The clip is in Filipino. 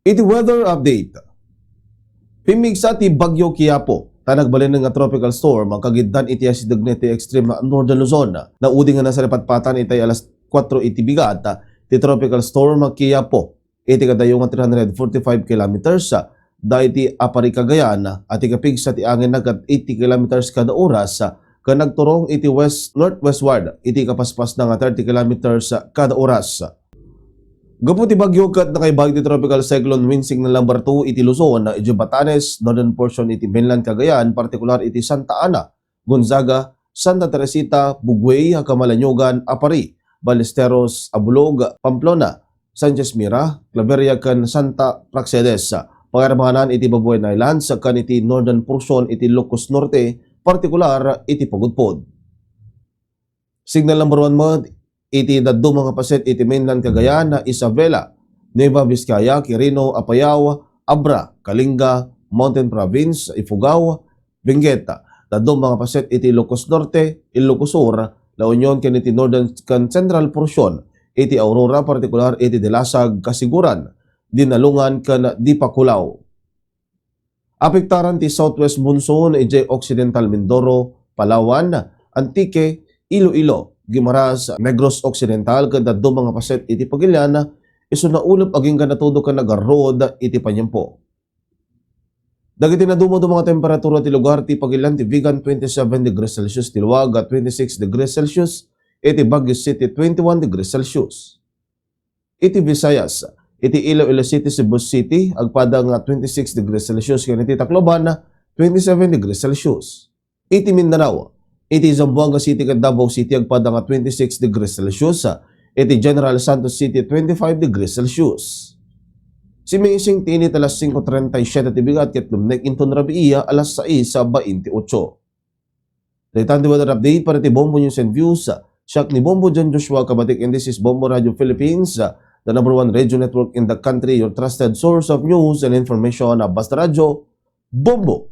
Iti weather update. Pimig sa ti Bagyo Quiapo, tanagbalin nga tropical storm, ang kagiddan iti asideg ti extreme northern Luzon. Nauding nga nasa repatpatan itay alas 4 iti bigat, ti tropical storm Quiapo. Iti kadayong 345 kilometers, da iti Apari Cagayan, at ikapig sa ti angin nagat 80 kilometers kada oras, kanagturong iti west-northwestward, iti kapaspas na nga 30 kilometers kada oras. Gapu ti bagyo kat nakaibag ti tropical cyclone wind signal number 2 iti Luzon, iti Batanes, northern portion iti mainland Cagayan, partikular iti Santa Ana, Gonzaga, Santa Teresita, Buguey, Camalanyugan, Apari, Ballesteros, Abulog, Pamplona, Sanchez Mira, Claveria kan Santa Praxedes. Pangaramahanan iti Babuyan Islands kan iti northern portion iti Ilocos Norte, partikular iti Pagudpod. Signal number 1 mo iti daddo mga paset iti mainland Cagayan na Isabela, Nueva Vizcaya, Quirino, Apayao, Abra, Kalinga, Mountain Province, Ifugao, Bengueta. Daddo mga paset iti Ilocos Norte, Ilocos Sur, La Union ken iti northern kan central portion iti Aurora, partikular iti Dilasag, Kasiguran, Dinalungan ken Dipakulaw. Apektaran ti southwest monsoon iti Occidental Mindoro, Palawan, Antique, Iloilo, Guimaras, Negros Occidental, kada do mga paset iti Pagiliana, iso na ulap aging kanatudo ka nagarod iti Panyampo. Dagiti na dumo do mga temperatura ti lugar ti Pagilian ti Vigan 27 degrees Celsius, ti Luaga 26 degrees Celsius, iti Baguio City 21 degrees Celsius. Iti Visayas, iti Iloilo City, Cebu City, agpada nga 26 degrees Celsius, ken iti Tacloban 27 degrees Celsius. Iti Mindanao, iti Zamboanga City ken Davao City agpada nga 26 degrees Celsius, iti General Santos City 25 degrees Celsius. Simising tinit alas 5:37 ti bigat ket lumnek inton rabiiya alas 6:28. Daytan di weather update para ti Bombo News and Views. Siak ni Bombo John Joshua Kabatik, and this is Bombo Radio Philippines, the number 1 radio network in the country, your trusted source of news and information. Basta Radio, Bombo